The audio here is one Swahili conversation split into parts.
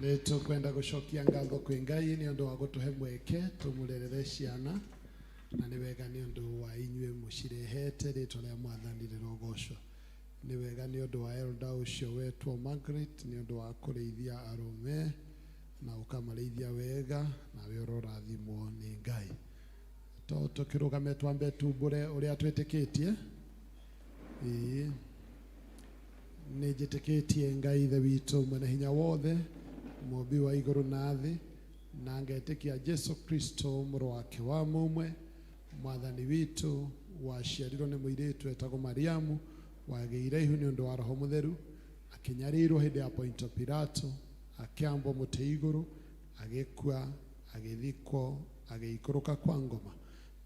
Leto kwenda gushokia ngatho kwi Ngai ni undu wa gutuhe mweke tumurerere ciana na ni wega ni undu wa inyue mucirehete ritwa ria mwathani rirogocwo. Ni wega ni undu wa elda ucio wetwo Margaret ni undu wa kureithia arume na ukamareithia wega na we urorathimwo ni Ngai. To tukirugame twambe tumbure uria twitikitie. Ni jitikitie Ngai ithe witu mwene hinya wothe Mumbi wa iguru na thi na ngetikia Jesu Kristo muru wake wa mumwe mwathani witu waciarirwo ni muiritu etagwo Mariamu wageire ihu ni undu wa Roho Mutheru akinyarirwo hindi ya Ponto Pilato akiambo muti iguru agikua agithikwo agiikuruka kwa ngoma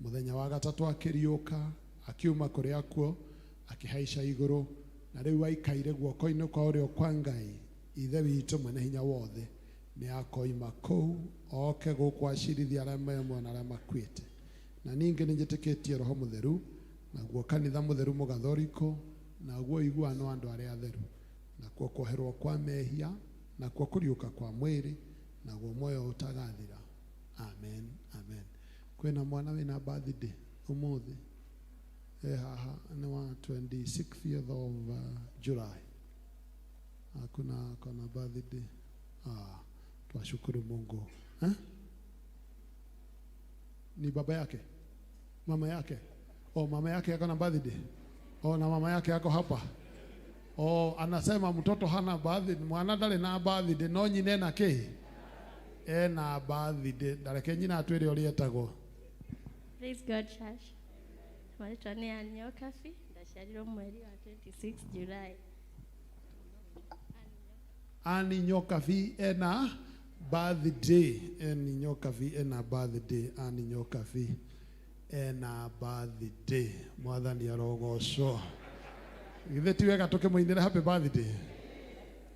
muthenya wa gatatu akiriuka akiuma kuri akuo akihaisha iguru na riu aikaire guoko-ini kwa urio kwa Ngai ithe witu mwene hinya wothe ni akoima kou oke gukwacirithia aria memwe na aria makwite na ningi ninjitikitie Roho Mutheru naguo kanitha mutheru mugathoriko naguo iguano andu aria atheru nakuo kwoherwo kwa mehia nakuo kuriuka kwa mwiri naguo moyo utagathira. Amen, amen. Kwina mwana wina birthday umuthi haha ni wa 26th of July. Hakuna kona birthday. Tuwashukuru Mungu. Ni baba yake? Mama yake? Mama yake yako na birthday. Na mama yake yako hapa. Anasema mtoto hana birthday, mwana ndale na birthday no nyine na ke. Na birthday. Dareke nyina atwire uri etagwo. Praise God, church. Mwaitwa ni Anyokafi, ndaciarirwo mweri wa 26 July. Anyokafi ena birthday. Anyokafi ena birthday. Anyokafi ena birthday. Mwathani arogocwo. Githe ti wega tukimuinira happy birthday.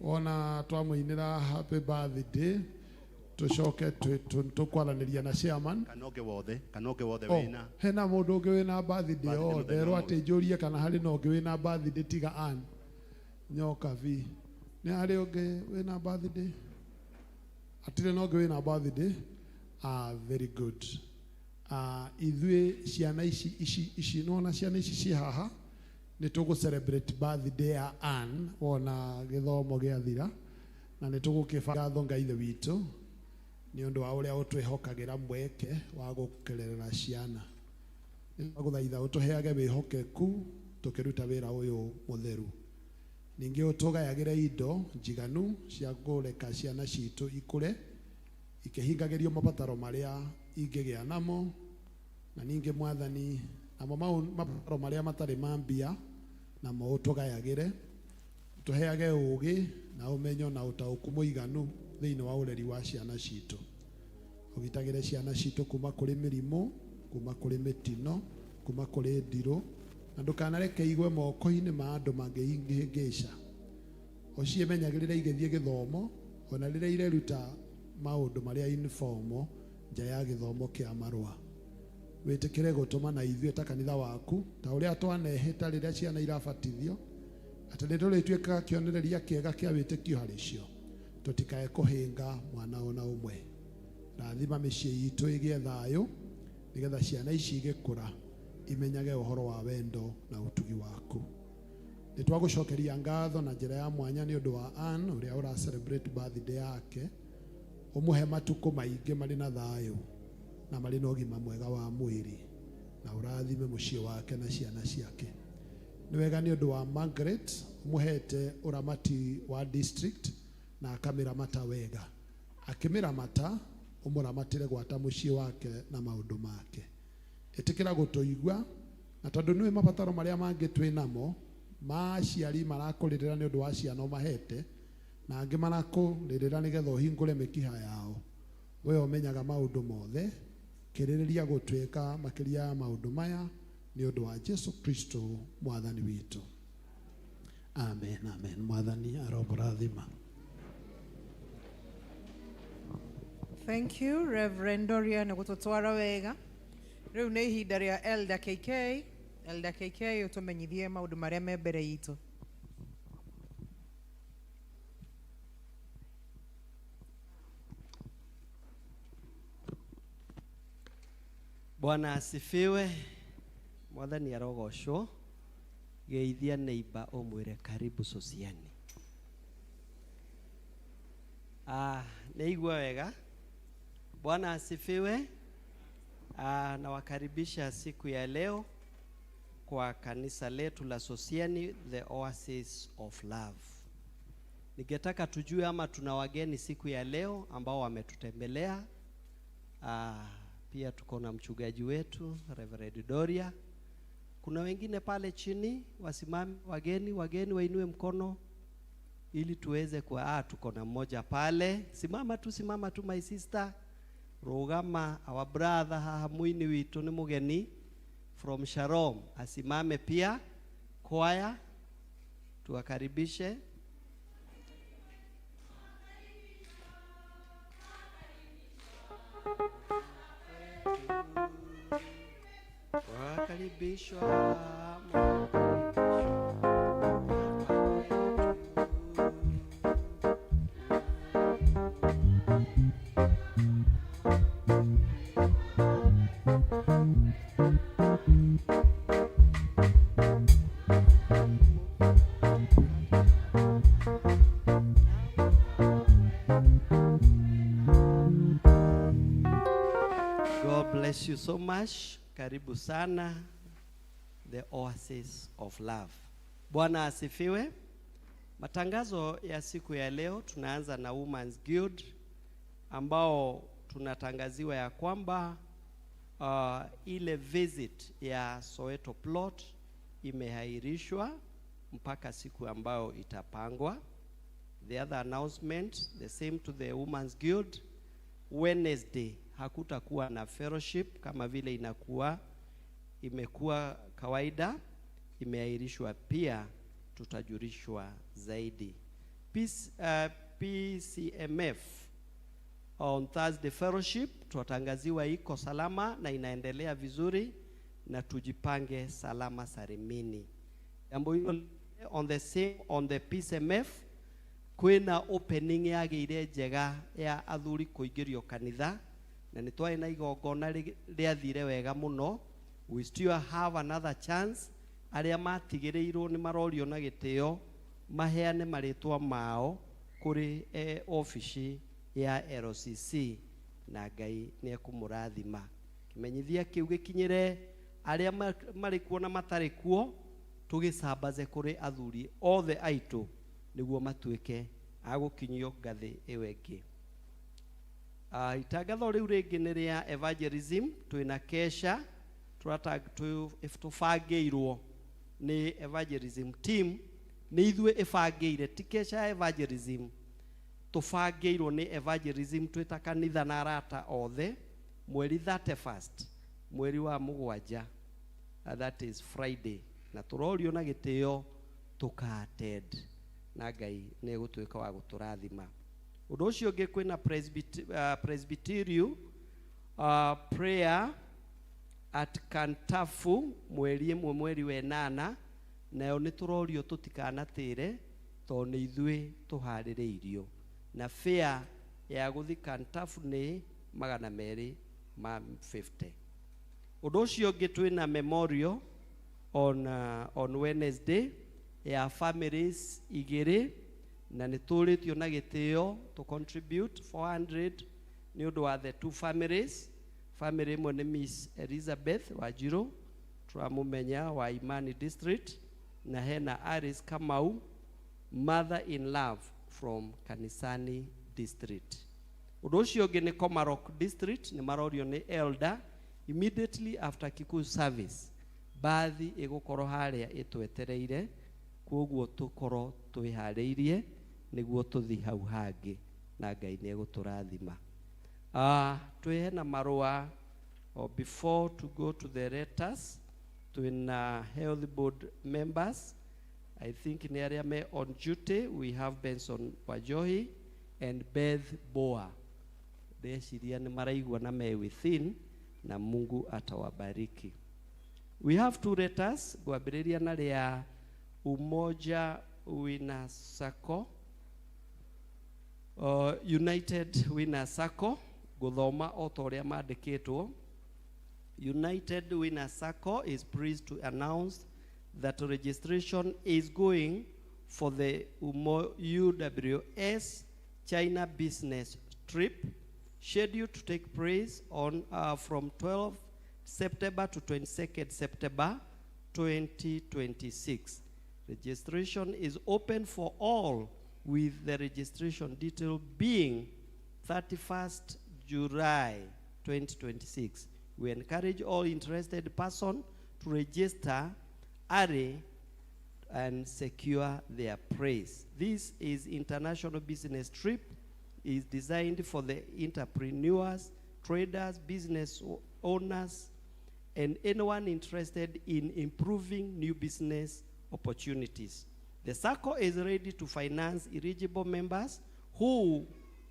Ona twamuinira happy birthday. Tucoke tukwaraniria na chairman kanoge wothe wina hena mundu ungi wina birthday nderwo ati njurie kana hari no ungi wina birthday tiga an Nyokafi ni hari ungi wina birthday atire no ungi wina birthday. Very good. Ithue ciana ici nona ciana ici ci haha ni tugu celebrate birthday ya Ann wona githomo giathira na ni tugukibanga thonga ithe witu ni undu wa uria utwihokagira mweke wa gukerera ciana nguthaitha utuheage wihokeku tukiruta wira uyu mutheru ningi utugayagire indo njiganu cia gureka ciana citu ikure ikihingagirio mabataro maria ingigia namo na ningi mwathani amo mabataro maria matari mambia na mo utugayagire tuheage ugi na umenyo na utauku muiganu thiini wa ureri wa ciana citu ugitagire ciana citu kuma kuri mirimo kuma kuri mitino kuma kuri ndiro na ndukanareke igwe moko-ini ma andu mangihingica uciemenyagirire igithie githomo ona riria ireruta maundu maria informo nja ya githomo kia marua witikire gutuma na ithue ta kanitha waku ta uria twaneheta riria ciana irabatithio atende turitweka kionereria kiega kia witikio haricio tutikae kuhinga mwana ona umwe rathima micii itu igie thayo nigetha ciana ici igikura imenyage uhoro wa wendo na utugi waku. Nitwagucokeria ngatho na njira ya mwanya ni undu wa Ann uria ura celebrate birthday yake umuhe matuko maingi mari na thayo na mari na ugima mwega wa mwiri na urathime mucii wake na ciana ciake. Ni wega ni undu wa Margaret umuhete uramati wa district na akamiramata wega akimiramata umuramatire gwata mucii wake na maundu make itikira gutuigwa na tondu niwe mabataro maria mangi twinamo maciari marakuririra ni undu wa ciana mahete na angi marakuririra nigetha uhingure mikiha yao we umenyaga maundu mothe kiririria gutwika makiria ya maundu maya ni undu wa Jesu Kristo mwathani witu. Amen, amen. Mwathani aroburathima. Thank you Reverend Dorian gututwara wega. Riu ni ihinda ria Elder KK. Elder KK utumenyithie maundu maria me mbere itu. Bwana asifiwe. Mwathani arogocwo. Geithia neighbor omwire karibu Sosiani. Neigua wega. Bwana asifiwe. Nawakaribisha siku ya leo kwa kanisa letu la Sosiani, the Oasis of Love. Ningetaka tujue ama tuna wageni siku ya leo ambao wametutembelea. Pia tuko na mchungaji wetu Reverend Doria. Kuna wengine pale chini wasimame, wageni wainue mkono ili tuweze kwa tuko na mmoja pale. Simama tu my sister. Rogama our brother haha muini witu ni mugeni from Shalom. Asimame pia. Choir tuwakaribishe. Wakaribishwa. God bless you so much. Karibu sana, the Oasis of Love. Bwana asifiwe. Matangazo ya siku ya leo tunaanza na Women's Guild ambao tunatangaziwa ya kwamba ile visit ya Soweto plot imehairishwa mpaka siku ambao itapangwa. The other announcement, the same to the Women's Guild. Wednesday hakutakuwa na fellowship kama vile imekuwa kawaida, imeahirishwa pia, tutajulishwa zaidi. PCMF on Thursday fellowship tutangaziwa iko salama na inaendelea vizuri, na tujipange salama salimini. Jambo hilo on the PCMF kwina opening ya gire njega ya athuri kuingirio kanitha, na nitwae na igongona riathire wega muno. We still have another chance. Aria matigireirwo ni marorio na gitio maheane maritwa mao kuri office ya LCC, na Ngai ni ekumurathima. Kimenyithia kiu gikinyire aria mari kuo na matari kuo, tugisambaze kuri athuri othe aitu niguo matuike agukinyio ngathi iwengi. Itangatho riu ringi ni ria evangelism. Twina kesha tufangiirwo ni evangelism team, ni ithue ifangiire ti kesha evangelism, tufangiirwo ni evangelism twita kanitha na arata othe mweri 31st mweri wa mugwanja, that is Friday, na turorio na gitio tukaattend, na Ngai ni gutuika wa guturathima. Undu ucio ungi kwina presbyterian prayer at Kantafu mweri we 8, nayo ni turorio tutikanatire to ni ithue tuhaririirio, na fare ya guthi Kantafu ni 250. Undu ucio ungi twina memorial on Wednesday ya families igiri, na nituritio na gitio to contribute 400 ni undu wa the two families. Family imwe ni Miss Elizabeth Wajiro turamumenya wa Imani district, na hena Aris Kamau mother in love from Kanisani district. Undu ucio ungi ni Komarok district, ni marorio ni elder immediately after Kikuyu service. Bathi igukoro haria itwetereire, koguo tukoro twihariirie niguo tuthi hau hangi, na Ngai ni eguturathima. Twihena marua before to go to the letters twina health board members. I think in area me on duty we have Benson Wajohi and Beth Boa. Deshiria ni maraigwa na me within, na Mungu atawabariki. We have two letters gwambiriria na ria Umoja Wina Sacco, United Wina Sacco, guthoma o toria mandikitwo. United Winner Circle is pleased to announce that registration is going for the UWS China business trip, scheduled to take place on from 12 September to 22nd September 2026. Registration is open for all, with the registration detail being 31st July 2026. We encourage all interested persons to register early and secure their place. This is international business trip, is designed for the entrepreneurs, traders, business owners, and anyone interested in improving new business opportunities. The circle is ready to finance eligible members who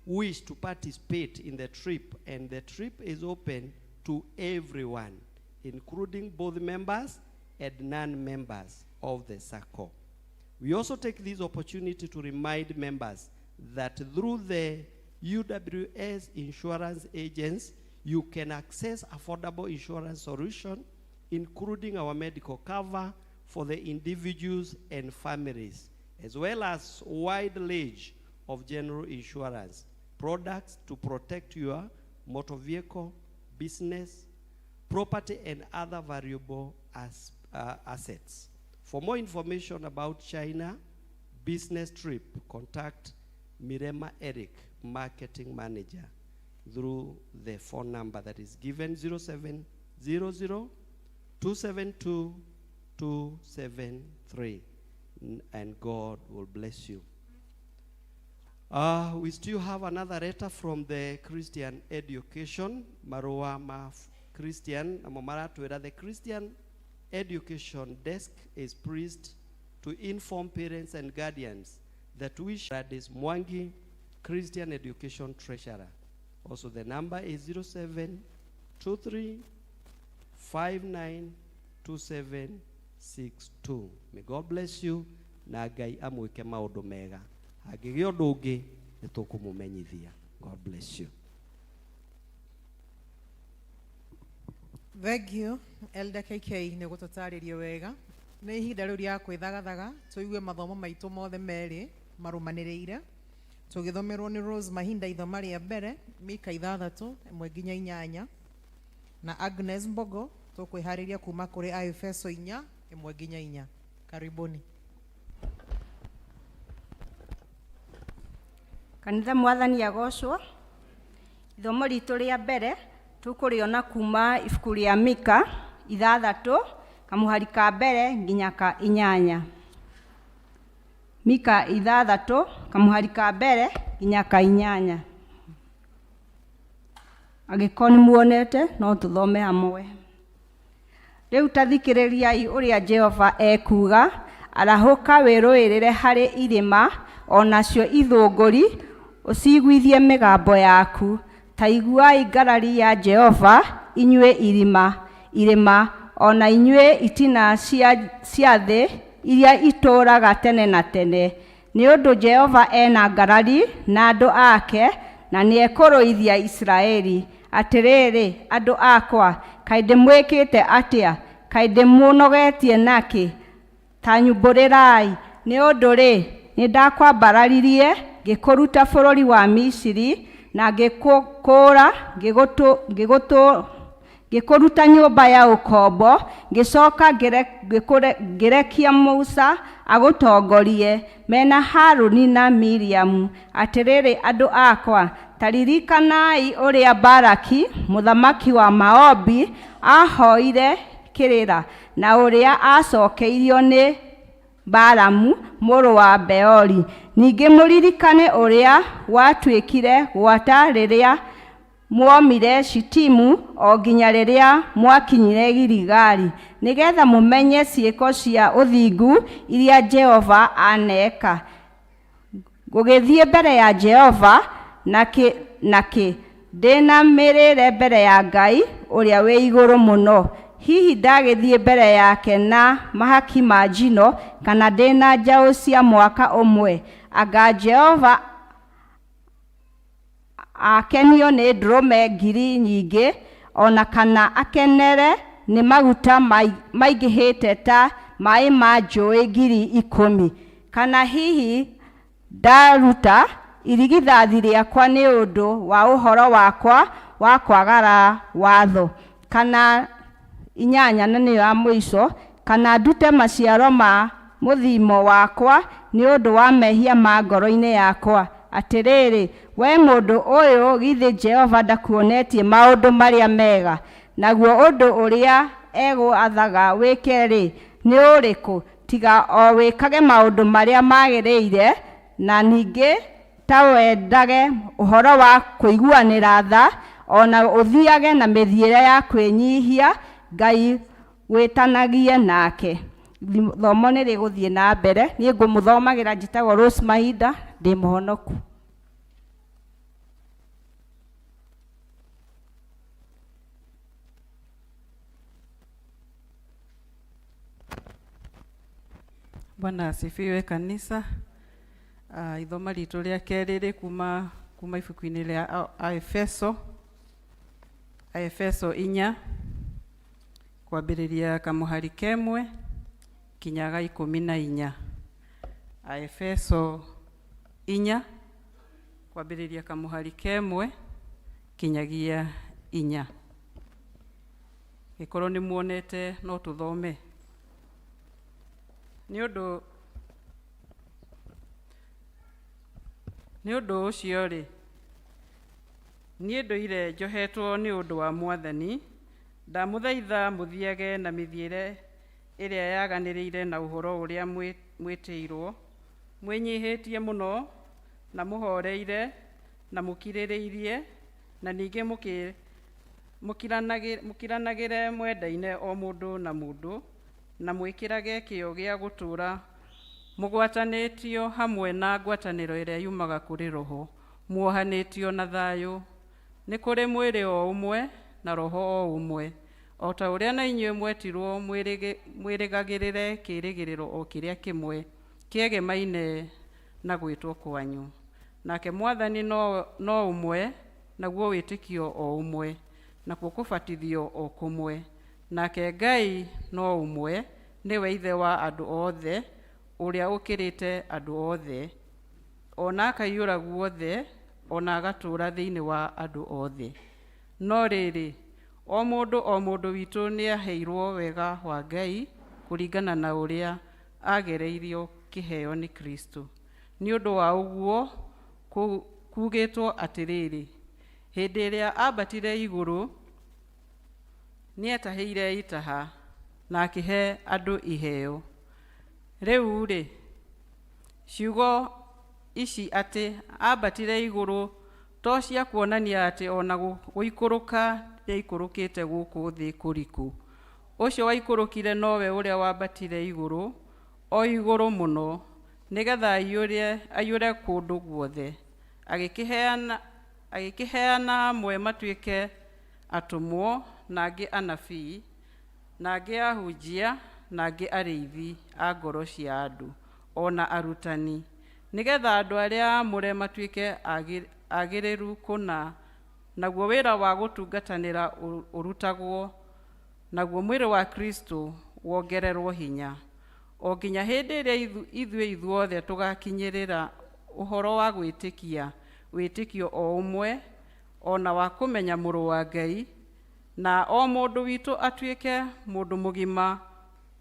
wish to participate in the trip, and the trip is open to everyone, including both members and non-members of the circle. We also take this opportunity to remind members that through the UWS insurance agents, you can access affordable insurance solution, including our medical cover for the individuals and families, as well as a wide range of general insurance products to protect your motor vehicle, business, property, and other valuable assets. For more information about China business trip, contact Mirema Eric, Marketing Manager, through the phone number that is given, 0700 272 273, and God will bless you. We still have another letter from the Christian Education, Marua Christian, the Christian Education Desk is pleased to inform parents and guardians that wish that is Mwangi, Christian Education Treasurer. Also the number is 0723 592762. May God bless you. Na Ngai amwike maundu mega. Agigio ndungi nitũkũmũmenyithia. God bless you. Thank you, Elder KK, nĩ gũtũtarĩria wega. Nĩ ihinda rĩu rĩa kwĩthagathaga tũigue mathomo maitũ mothe merĩ marũmanĩrĩire. Tũgĩthomerwo nĩ Rose Mahinda ithoma rĩa mbere, Mika 6:1-8, na Agnes Mbogo tũkwĩharĩria kuma kũrĩ Efeso 4:1-4. Karibuni. Kanitha mwathani agocwo. Ithomo ritũ rĩa mbere tũkũrĩona kuma ibuku rĩa Mika 6 ka mbere nginya ka 8. Mika 6 ka mbere nginya ka 8. Angĩkorwo nĩ muonete no tũthome hamwe. Rĩu tathikĩrĩriai ũrĩa Jehova ekuga, arahũka wĩrũĩrĩre harĩ irĩma, onacio ithũngũri ũciguithie mĩgambo yaku. Ta iguai ngarari ya Jehova, inyuĩ irĩma, ona inyuĩ itina cia thĩ iria itũũraga tene na tene. Nĩ ũndũ Jehova ena ngarari na andũ ake, na nĩekũrũithia Isiraeli. Atĩrĩrĩ, andũ akwa, kaĩ ndĩmwĩkĩte atĩa? Kaĩ ndĩmũnogetie nakĩ? Ta nyumbũrĩrai, nĩ ũndũ-rĩ, nĩndakwambararirie ngĩkũruta bũrũri wa Misiri, na ngĩkũũra ngĩkũruta nyũmba ya ũkombo, ngĩcoka ngĩrekia Musa agũtongorie mena Harũni na Miriamu. Atĩrĩrĩ, andũ akwa, taririkanai ũrĩa Baraki mũthamaki wa Moabi ahoire kĩrĩra, na ũrĩa acokeirio nĩ Balamu mũrũ wa Beori. Ningĩ mũririkane ũrĩa watuĩkire gwata rĩrĩa muomire Shitimu o nginya rĩrĩa mwakinyire Giligali, nĩgetha mũmenye ciĩko cia ũthingu iria Jehova aneka. Gũgĩthiĩ mbere ya Jehova nakĩ ndĩna mĩrĩre mbere ya Ngai ũrĩa wĩ igũrũ mũno. Hihi ndagĩthiĩ mbere yake na mahaki ma njino, kana ndĩna njaũ cia mwaka ũmwe. Anga Jehova akenio nĩ ndũrũme ngiri nyingĩ, ona kana akenere nĩ maguta maingĩhĩte ta maĩ ma njũĩ ngiri 10, kana hihi ndaruta irigithathi rĩakwa nĩ ũndũ wa ũhoro wakwa wa kwagara watho. Kana 8 na nĩyo ya mũico, kana ndute maciaro ma mũthimo wakwa nĩ ũndũ wa mehia ma ngoro-inĩ yakwa. Atĩrĩrĩ, we mũndũ ũyũ githĩ Jehova ndakuonetie maũndũ marĩa mega? Naguo ũndũ ũrĩa egũathaga wĩke-rĩ nĩ ũrĩkũ? Tiga o wĩkage maũndũ marĩa magĩrĩire, na ningĩ ta wendage ũhoro wa kũiguanĩra tha, ona ũthiage na mĩthiĩre ya kwĩnyihia, Ngai wĩtanagie nake. Thomo nĩ rĩgũthiĩ na mbere. Niĩ ngũmũthomagĩra, njĩtagwo Rose Mahinda, ndĩ mũhonoku. Bwana asifiwe kanisa. Ithoma ritũ rĩa kerĩ rĩ kuma ibuku-inĩ rĩa Aefeso 4 kwambĩrĩria kamũhari kemwe kinyaga 14. Aefeso 4 kwambĩrĩria kamũhari kemwe kinyagia 4. Gĩkorwo nĩ muonete no tũthome. Nĩ ũndũ ũcio rĩ, niĩ ndũire njohetwo nĩ ũndũ wa Mwathani, ndamũthaitha mũthiage na mĩthiĩre ĩrĩa yaganĩrĩire na ũhoro ũrĩa mwĩtĩirwo, mwĩnyihĩtie mũno na mũhoreire na mũkirĩrĩirie, na ningĩ mũkiranagĩre mwendaine o mũndũ na mũndũ, na mwĩkĩrage kĩyo gĩa gũtũũra mũgwatanĩtio hamwe na ngwatanĩro ĩrĩa yumaga kũrĩ Roho, muohanĩtio na thayũ. Nĩ kũrĩ mwĩrĩ o ũmwe na Roho o ũmwe, o ta ũrĩa na inyuĩ mwetirwo mwĩrĩgagĩrĩre kĩĩrĩgĩrĩro o kĩrĩa kĩmwe kĩegemaine na gwĩtwo kwanyu. Nake Mwathani no ũmwe, naguo wĩtĩkio o ũmwe, nakuo kũbatithio o kũmwe. Nake Ngai no ũmwe, nĩwe ithe wa andũ othe, ũrĩa ũkĩrĩte andũ othe, ona akaiyũra guothe, ona agatũũra thĩinĩ wa andũ othe. No rĩrĩ, o mũndũ witũ nĩ aheirwo wega wa Ngai kũringana na ũrĩa agereirio kĩheo nĩ Kristo. Nĩ ũndũ wa ũguo kugĩtwo atĩrĩrĩ, hĩndĩ ĩrĩa ambatire igũrũ nĩ etahĩire itaha na akĩhe andũ iheo. Rĩu rĩ, ciugo ici atĩ ambatire igũrũ to cia kuonania atĩ ona gũikũrũka yaikũrũkĩte gũkũ thĩ kũriku. Ũcio waikũrũkire nowe ũrĩa wambatire igũrũ, o igũrũ mũno, nĩgetha aiyũre kũndũ guothe, agĩkĩheana amwe matuĩke atũmwo, na angĩ anabii, na angĩ ahunjia, na angĩ arĩithi a ngoro cia andũ, ona arutani, nĩgetha andũ arĩa amũre matuĩke agĩrĩru kũna, naguo wĩra wa gũtungatanĩra ũrutagwo, naguo mwĩrĩ wa Kristo wongererwo hinya, o nginya hĩndĩ ĩrĩa ithuothe tũgakinyĩrĩra ũhoro wa wĩtĩkio o ũmwe, ona wa kũmenya mũrũ wa Ngai, na o mũndũ witũ atuĩke mũndũ mũgima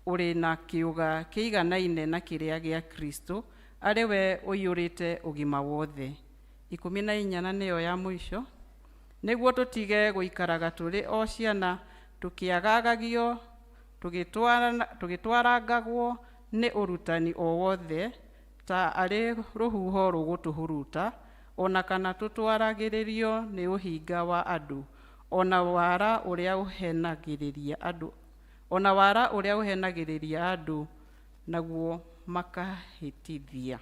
ũrĩ na kĩũga kĩiganaine na kĩrĩa gĩa Kristo, arĩ we ũiyũrĩte ũgima wothe. 14 nĩyo ya mũico. Nĩguo tũtige gũikaraga tũrĩ o ciana, tũkĩagagagio, tũgĩtwarangagwo nĩ ũrutani o wothe, ta arĩ rũhuho rũgũtũhuruta, ona kana tũtwaragĩrĩrio nĩ ũhinga wa andũ, ona wara ũrĩa ũhenagĩrĩria andũ, naguo makahĩtithia.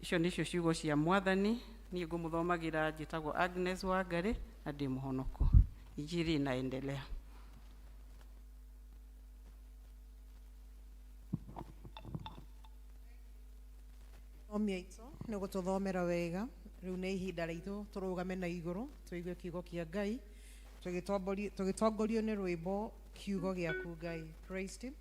Icio nĩcio ciugo cia Mwathani. Niĩ ngũmũthomagĩra njĩtagwo Agnes Wangarĩ, na ndĩ mũhonoku. Injili inaendelea. Omia itũ nĩ gũtũthomera wega. Rĩu nĩ ihinda ritũ tũrũgame na igũrũ, tũigue kiugo kĩa Ngai, tũgĩtongorio nĩ rwĩmbo kiugo gĩaku Ngai. Praise team.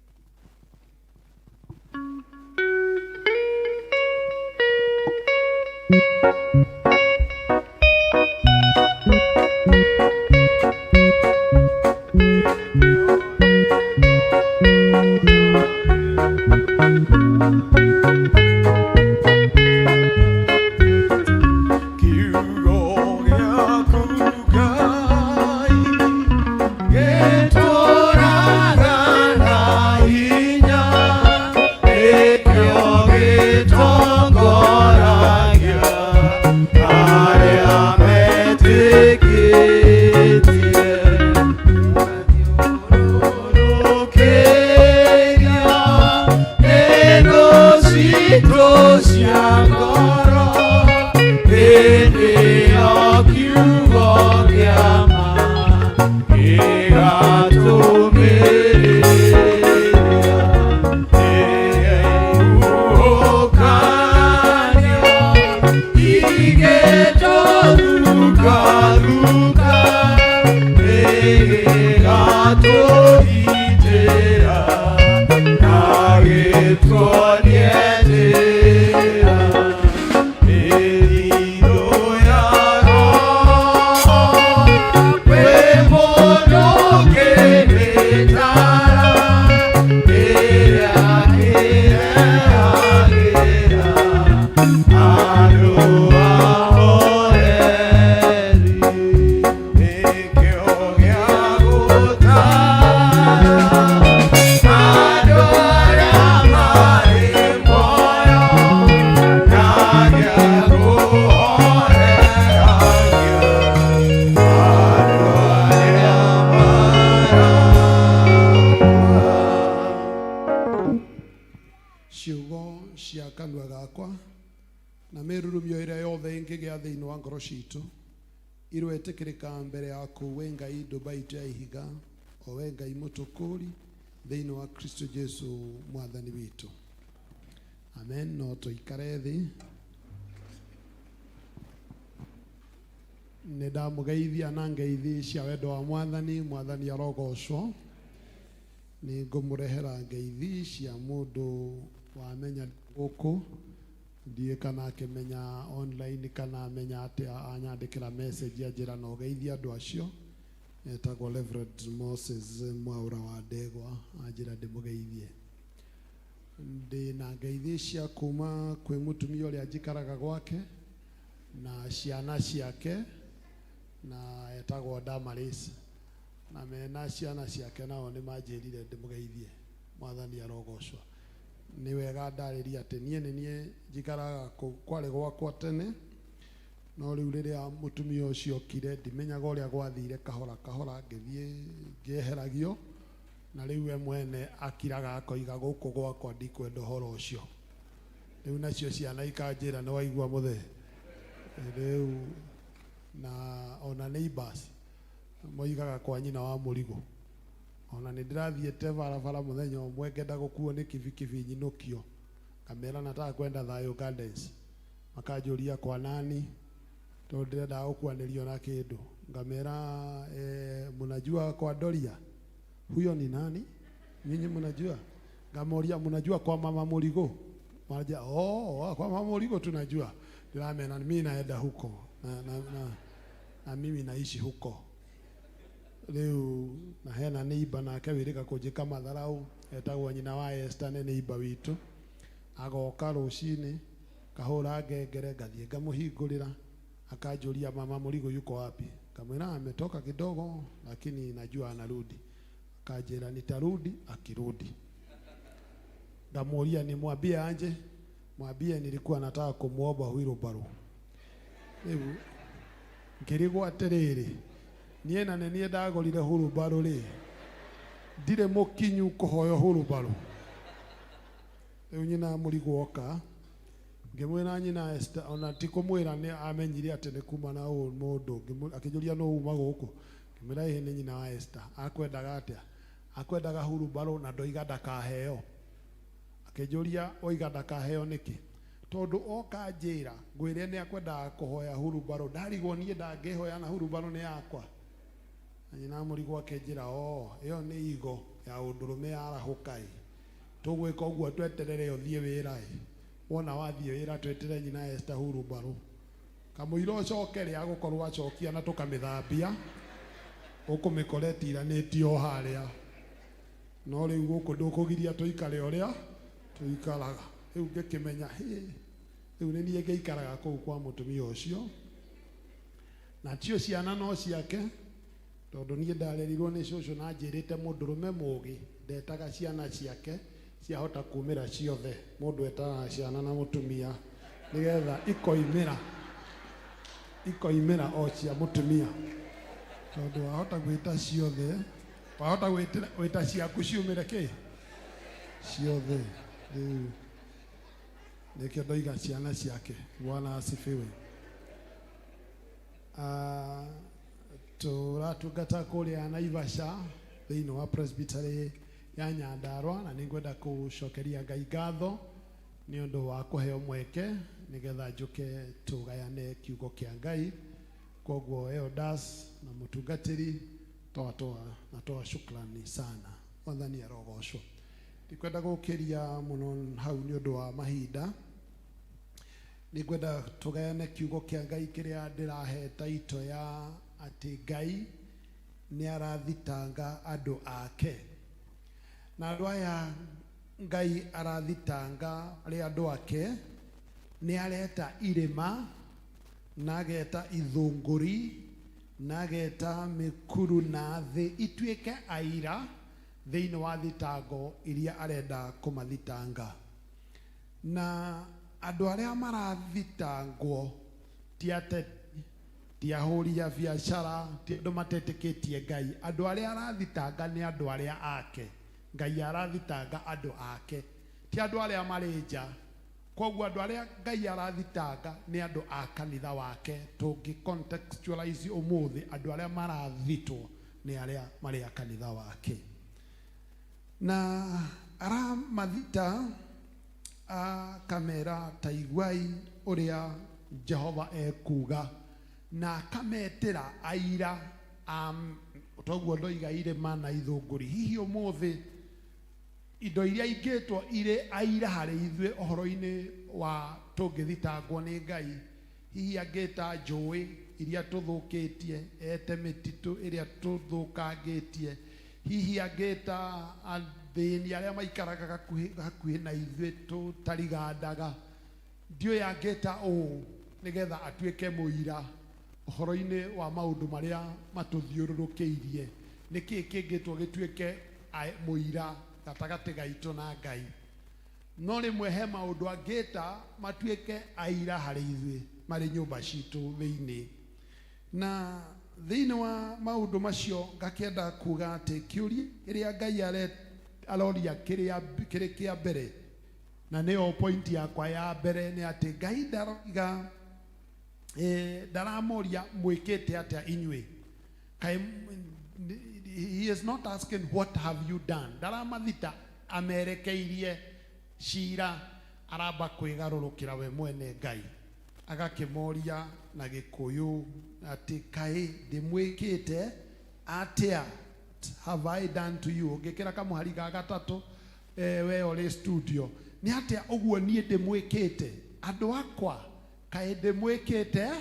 irwetikirika mbere yaku we Ngai ndubaite ya ihiga o we Ngai mutukuri thiini wa Kristo Jesu mwathani witu. Amen. No tuikare thi. Nidamugeithia na ngeithi cia wendo wa mwathani arogocwo. Ni ngumurehera ngeithi cia mundu wamenya guku ndiye kana akimenya online kana amenya ati anyandikira message ajira no geithia andu acio etagwo Reverend Moses Mwaura wa Ndegwa ajira ndimugeithie. Ndi na ngeithi cia kuma kwi mutumia uria njikaraga gwake na ciana ciake na etagwo Damaris na mena ciana ciake nao ni manjirire ndimugeithie. Mwathani arogocwo. Ni wega ndariria ati nie njikaraga kware gwakwa tene no riu riria mutumia ucio kire ndimenyaga uria gwathire kahora ngithie ngeheragio na riu we mwene akiraga akoiga guku gwakwa ndikwenda horo ucio. Riu nacio ciana ikanjira ni waigua muthe riu na ona neighbors moigaga kwa nyina wa murigo ona ndirathiete barabara muthenya umwe ngenda gukuo ni kibikibi nyinukio kamera nataka kwenda Thayo Gardens makanjuria kwa nani to ndirenda gukuanirio na kindu ngamera mnajua kwa Doria huyo ni nani nyinyi mnajua ngamoria mnajua kwa mama Murigo maja kwa mama Murigo tunajua ndiramena mimi naenda huko na mimi naishi huko. Leo na hena neighbor nake wirika kujika matharau etagwo nyina wa Esther ne neighbor witu agoka rucini kahura ngengere gathie ngamuhingurira akanjuria mama Murigo yuko wapi kamwira ametoka kidogo lakini najua anarudi akajira nitarudi akirudi ndamuria ni mwambie anje mwambie nilikuwa nataka kumuomba wheelbarrow hebu ngirigwa atiriri nie na nie ndagorire wheelbarrow ri ndire mukinyu kuhoyo wheelbarrow riu nyina Murigo oka ngimwira nyina Esther ona tikumwira ni amenyire ati ni kuma na mundu akijuria no uma guku ngimwira ihe ni nyina wa Esther akwendaga atia akwendaga wheelbarrow na ndoiga ndakaheo akijuria oiga ndakaheo niki tondu oka njira ngwire ni akwendaga kuhoya wheelbarrow ndarigwo nie ndangehoya na wheelbarrow ni yakwa nyina mũrigo akenjĩra ĩyo nĩ igo ya ũndũrũme yarahuka tũgwĩka ũguo tweterere ũthiĩ wĩra wona wathiĩ wĩra tweterere nyina Esther Hurumbarũ kamũira ũcoke rĩ agũkorwo acokia na tũkamĩthambia ũkũmĩkora ĩtiranĩtio harĩa no rĩu gũkũ ndũkũgiria tũikare ũrĩa tũikaraga rĩu ngĩkĩmenya rĩu nĩ niĩ ngĩikaraga kũu kwa mũtumia ũcio na tio ciana no ciake tondũ niĩ ndarerirwo nĩ cũcũ na njĩrĩte mũndũrũme mũũgĩ ndetaga ciana ciake ciahota kumĩra ciothe mũndũ etaga ciana na mũtumia nĩgetha ikoimĩra o cia mũtumia tondũ wahota gwĩta ciothe wahota gwĩta ciaku ciumĩre kĩ ciothe rĩu nĩkĩo ndoiga ciana ciake Bwana asifiwe. Tũratungata kũrĩa Naivasha thĩinĩ wa Presbytery ya Nyandarua na nĩngwenda kũcokeria Ngai ngatho nĩ ũndũ wa kũheo mweke nĩgetha njũke tũgayane kiugo kĩa Ngai koguo elders na mũtungatĩri toa shukrani sana Mwathani arogocwo. Ndikwenda gũkĩria mũno hau nĩ ũndũ wa mahinda nĩngwenda tũgayane kiugo kĩa Ngai kĩrĩa ndĩrahe taito ya atĩ Ngai nĩ arathitanga andũ ake na andũ aya Ngai arathitanga arĩ andũ ake nĩ areta irĩma na ageta ithũngũri na ageta mĩkuru na thĩ ituĩke aira thĩinĩ wa thitango iria arenda kũmathitanga na andũ arĩa marathitangwo ti ahũri a biacara ti andũ matetĩkĩtie Ngai andũ arĩa arathitanga nĩ andũ arĩa ake Ngai arathitanga andũ ake ti andũ arĩa marĩ nja koguo andũ arĩa Ngai arathitanga nĩ andũ a kanitha wake tũngĩ contextualize ũmũthĩ andũ arĩa marathitwo nĩ arĩa marĩ a kanitha wake na aramathita akamera taiguai ũrĩa Jehova ekuga na akametĩra aira toguo ndoiga irĩma na ithũngũri hihi ũmũthĩ indo iria ingĩtwo irĩ aira harĩ ithuĩ ũhoro-inĩ wa tũngĩthitangwo nĩ Ngai hihi angĩta njũĩ iria tũthũkĩtie ete mĩtitũ ĩrĩa tũthũkangĩtie hihi angĩta athĩni arĩa maikaraga hakuhĩ na ithuĩ tũtarigandaga ndiũĩ angĩta ũũ nĩgetha atuĩke mũira ũhoro-inĩ wa maũndũ marĩa matũthiũrũrũkĩirie nĩkĩĩ kĩngĩtwo gĩtuĩke mũira gatagatĩ gaitũ na Ngai no rĩmwe he maũndũ angĩta matuĩke aira harĩ ithuĩ marĩ nyũmba citũ thĩinĩ na thĩinĩ wa maũndũ macio ngakĩenda kuga atĩ kĩũria kĩrĩa Ngai aroria kĩrĩ kĩa mbere na nĩyo point yakwa ya mbere nĩ atĩ Ngai ndaroiga ndaramoria mwĩkĩte atĩa inyuĩ he is not asking what have you done ndaramathita amerekeirie cira aramba kwĩgarũrũkĩra we mwene Ngai agakĩmoria na Gĩkũyũ atĩ kaĩ ndĩmwĩkĩte atĩa have I done to you ngĩkĩra kamũhari ga gatatũ we ũrĩ studio nĩ atĩa ũguo niĩ ndĩmwĩkĩte andũ akwa kaĩ ndĩmwĩkĩte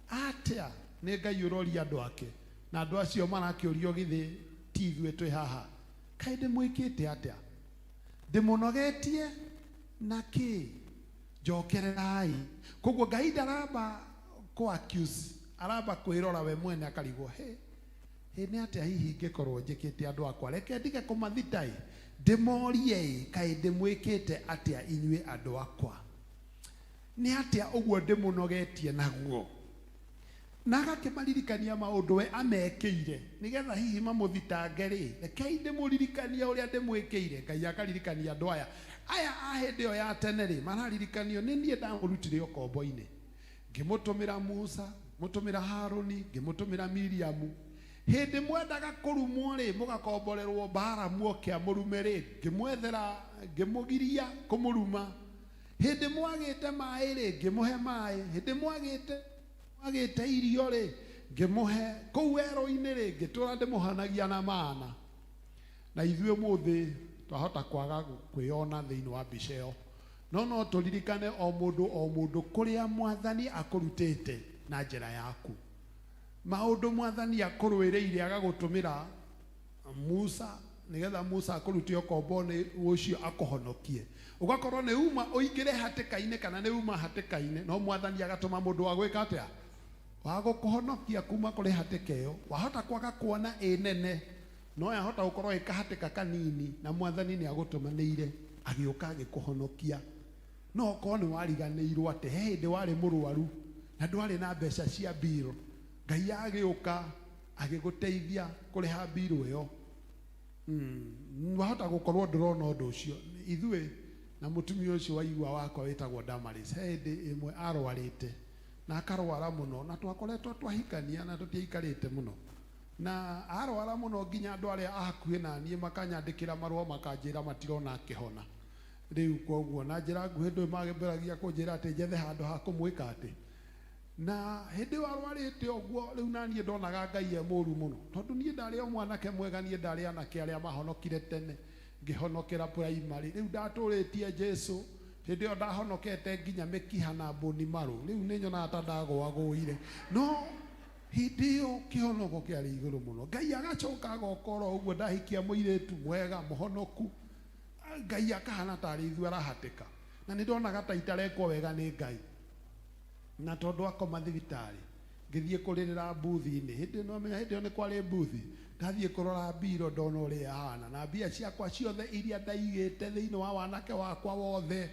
atĩa nĩ Ngai ũroria andũ ake na andũ acio marakĩũrio githĩ ti ithuĩ twĩ haha kaĩ ndĩmwĩkĩte atĩa ndĩmũnogetie na kĩ njokererai koguo Ngai ndaramba kũ-accuse aramba kwĩrora we mwene akarigwo nĩ atĩa hihi ngĩkorwo njĩkĩte andũ akwa reke ndige kũmathita ndĩmorie kaĩ ndĩmwĩkĩte atĩa inyuĩ andũ akwa nĩ atĩa ũguo ndĩmũnogetie naguo na agakĩmaririkania maũndũ we amekĩire nĩgetha hihi mamũthitange rĩ rekei ndĩmũririkanie ũrĩa ndĩmwĩkĩire Ngai akaririkania andũ aya a hĩndĩ ĩyo ya tene rĩ mararirikanio nĩ niĩ ndamũrutire ũkombo-inĩ ngĩmũtũmĩra Musa mũtũmĩra Harũni ngĩmũtũmĩra Miriamu hĩndĩ mwendaga kũrumwo rĩ mũgakomborerwo mbara muoke amũrume rĩ ngĩmwethera ngĩmũgiria kũmũruma hĩndĩ mwagĩte maĩ rĩ ngĩmũhe maĩ hĩndĩ mwagĩte irio rĩ ngimuhe kuu wero-inĩ rĩngĩ tũra ndĩmũhanagia na mana na ithuĩ mũthĩ twahota kwaga kwĩona thĩinĩ wa mbica ĩyo no tũririkane o mũndũ kũrĩa Mwathani akũrutĩte na njĩra yaku maũndũ Mwathani akũrũĩrĩire agagũtũmĩra Musa nigetha Musa akũrutie ũkombo-inĩ ũcio akũhonokie ugakorwo nĩ uma ũingĩre hatĩka-inĩ kana nĩ uma hatĩka-inĩ no Mwathani agatũma mũndũ wa gwĩka atĩa wa gũkũhonokia kuma kũrĩ hatĩka ĩyo wahota kwaga kuona nene no yahota gũkorwo ĩkahatĩka kanini na Mwathani nĩ agũtũmanĩire agĩũka agĩkũhonokia no okorwo nĩ wariganĩirwo atĩ he hĩndĩ warĩ mũrwaru na ndwarĩ na mbeca cia mbiro Ngai agĩũka agĩgũteithia kũrĩha mbiro ĩyo wahota gũkorwo ndũrona ũndũ ũcio ithuĩ na mũtumia ũcio wa igua wakwa wĩtagwo Damaris he hĩndĩ ĩmwe arwarĩte na akarwara mũno na twakoretwo twahikania na tũtiaikarĩte mũno na arwara mũno nginya andũ arĩa hakuhĩ na niĩ makanyandĩkĩra marũa makanjĩra matirona akĩhona rĩu koguo na njĩra nguhĩ ndũĩ magĩmberagia kũnjĩra atĩ njethe handũ ha kũmwĩka atĩ na hĩndĩ warwarĩte ũguo rĩu na niĩ ndonaga Ngai e mũũru mũno tondũ niĩ ndarĩ o mwanake mwega niĩ ndarĩ anake arĩa mahonokire tene ngĩhonokera primary rĩu ndatũrĩtie Jesũ hĩndĩ ĩyo ndahonokete nginya mĩkiha na mbũni marũ rĩu nĩ nyonaga ta ndagũagũire no hĩndĩ ĩyo kĩhonoko kĩarĩ igũrũ mũno Ngai agacoka agokora ũguo ndahikia mũirĩtu mwega mũhonoku Ngai akahana tarĩ ithuĩ arahatĩka na nĩ ndonaga ta itarekwo wega nĩ Ngai na tondũ akoma thibitarĩ ngĩthiĩ kũrĩrĩra mbuthi-inĩ hĩndĩ ĩyo nĩ kwarĩ mbuthi ndathiĩ kũrora mbiro ndona ũrĩa ahana na mbia ciakwa ciothe iria ndaigĩte thĩinĩ wa wanake wakwa wothe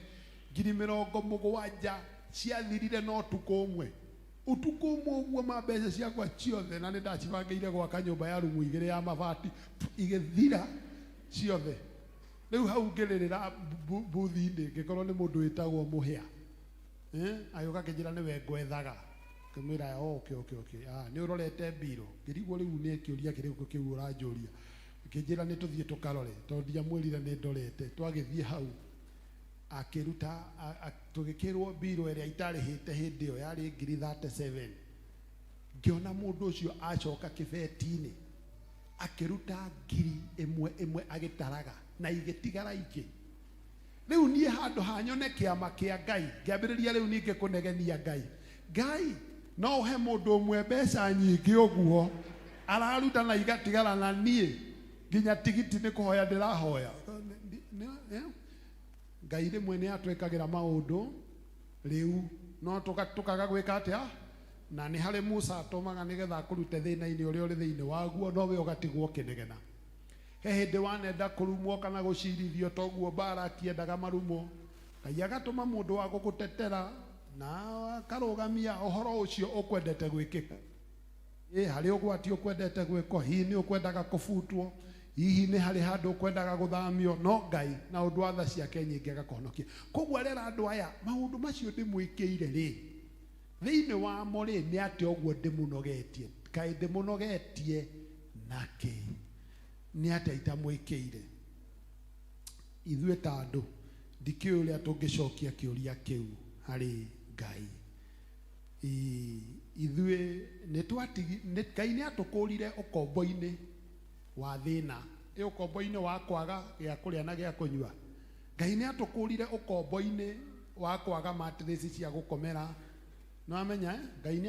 70,000 ciathirire no ũtukũ ũmwe ũguo mbeca ciakwa ciothe na nĩ ndacibangĩire gwaka nyũmba ya rumu 2 ya mabati igĩthira ciothe rĩu hau ngĩrĩrĩra mbuthi-inĩ ngĩkorwo nĩ mũndũ wĩtagwo Mũhĩa agĩũka akĩnjĩra nĩwe ngwethaga ngĩmwĩra okay nĩ ũrorete mbiro ngĩrigwo rĩu nĩ kĩũria kĩrĩkũ kĩu ũranjũria akĩnjĩra nĩ tũthiĩ tũkarore tondũ ndiamwĩrire nĩ ndorete twagĩthiĩ hau akĩruta tũgĩkĩrwo mbiro ĩrĩa itarĩhĩte hĩndĩ ĩyo yarĩ 37 ngĩona mũndũ ũcio acoka kĩbeti-inĩ akĩruta 1,000 agĩtaraga na igĩtigara ingĩ rĩu niĩ handũ hanyone kĩama kĩa Ngai ngĩambĩrĩria rĩu ningĩ kũnegenia Ngai no ũhe mũndũ ũmwe mbeca nyingĩ ũguo araruta na igatigara na niĩ nginya tigiti nĩ kũhoya ndĩrahoya Ngai rĩmwe nĩ atwĩkagĩra maũndũ rĩu no tũkaga gwĩka atĩa na nĩ harĩ Musa atũmaga nĩgetha akũrute thĩna-inĩ ũrĩa ũrĩ thĩinĩ waguo nowe ũgatigwo ũkĩnegena he hĩndĩ wanenda kũrumwo kana gũcirithio toguo mbara akĩendaga marumo Ngai agatũma mũndũ wa gũgũtetera na akarũgamia ũhoro ũcio ũkwendete gwĩkĩka harĩ ũgwati ũkwendete gwĩkwo hihi nĩ ũkwendaga kũbutwo hihi nĩ harĩ handũ ũkwendaga gũthamio no Ngai na ũndũ wa tha ciake nyingĩ agakũhonokia koguo arera andũ aya maũndũ macio ndĩmwĩkĩire rĩ thĩinĩ wamo rĩ nĩ atĩ ũguo ndĩmũnogetie kaĩ ndĩmũnogetie nakĩ nĩ atĩ itamwĩkĩire ithuĩ ta andũ ndikĩũĩ ũrĩa tũngĩcokia kĩũria kĩu harĩ Ngai ithuĩ Ngai nĩ atũkũrire ũkombo-inĩ wa thĩna ũkombo-inĩ wa kwaga gĩa kũrĩa na gĩa kũnyua Ngai nĩ atũkũrire ũkombo-inĩ wa kwaga matirĩci cia gũkomera no amenya Ngai nĩ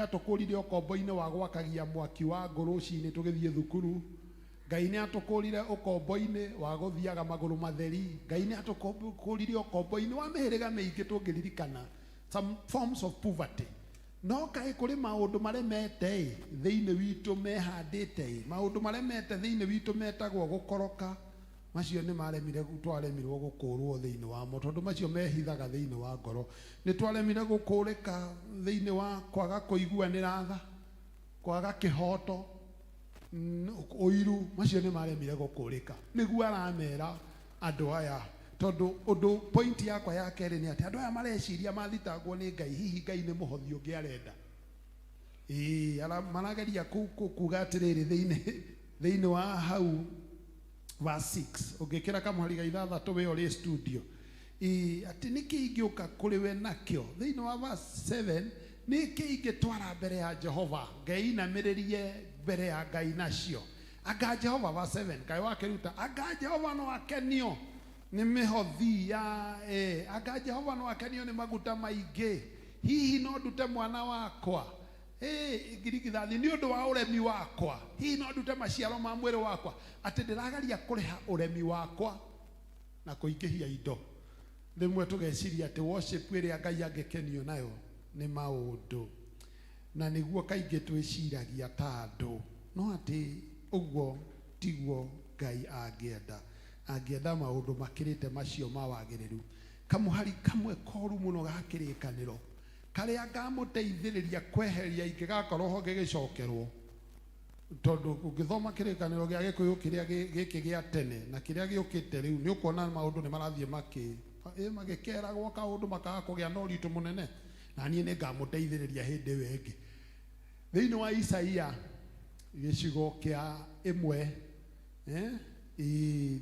atũkũrire ũkombo-inĩ wa gwakagia mwaki wa ngũ rũcinĩ tũgĩthiĩ thukuru Ngai nĩ atũkũrire ũkombo-inĩ wa gũthiaga magũrũ matheri Ngai nĩ atũkũrire ũkombo-inĩ wa mĩhĩrĩga mĩingĩ tũngĩririkana some forms of poverty no kaĩ kũrĩ maũndũ maremete thĩinĩ witũ mehandĩte maũndũ maremete thĩinĩ witũ metagwo gũkoroka macio nĩ maremire twaremirwo gũkũrwo thĩinĩ wamo tondũ macio mehithaga thĩinĩ wa ngoro nĩ twaremire gũkũrĩka thĩinĩ wa kwaga kũiguanĩra tha kwaga kĩhoto ũiru macio nĩ maremire gũkũrĩka nĩguo aramera andũ aya tondũ ũndũ point yakwa ya kerĩ nĩ atĩ andũ aya mareciria mathitangwo nĩ Ngai hihi Ngai nĩ mũhothi ũngĩ arenda marageria kuga atĩrĩrĩ thĩinĩ wa hau verse 6 ũngĩkĩra kamũhari ga 6 we ũrĩ studio atĩ nĩkĩ ingĩũka kũrĩ we nakĩo thĩinĩ wa verse 7 nä kä ingä twara mbere ya Jehova ngeinamĩrĩrie mbere ya Ngai nacio. Anga Jehova verse 7 Ngai wake ruta anga Jehova no akenio nĩ mĩhothi ya anga Jehova no akenio nĩ maguta maingĩ, hihi no ndute mwana wakwa ngirigithathi nĩ ũndũ wa ũremi wakwa, hihi no ndute maciaro ma mwĩrĩ wakwa, atĩ ndĩragaria kũrĩha ũremi wakwa na kũingĩhia indo. Rĩmwe tũgeciria atĩ worship ĩrĩa Ngai angĩkenio nayo nĩ maũndũ, na nĩguo kaingĩ twĩciragia ta andũ, no atĩ ũguo tiguo Ngai angĩenda maũndũ makĩrĩte macio ma wagĩrĩru. Kamũhari kamwe koru mũno ga kĩrĩkanĩro karĩa ngamũteithĩrĩria kweheria ingĩgakorwo ho gĩgĩcokerwo, tondũ ũngĩthoma kĩrĩkanĩro gĩa Gĩkũyũ kĩrĩa gĩkĩ gĩa tene na kĩrĩa gĩũkĩte rĩu nĩ ũkuona maũndũ nĩ marathiĩ magĩkeragwo kaũndũ makaga kũgĩa na ũritũ mũnene, na niĩ nĩ ngamũteithĩrĩria hĩndĩ ĩyo ĩngĩ. Thĩinĩ wa Isaia gĩcigo kĩa 1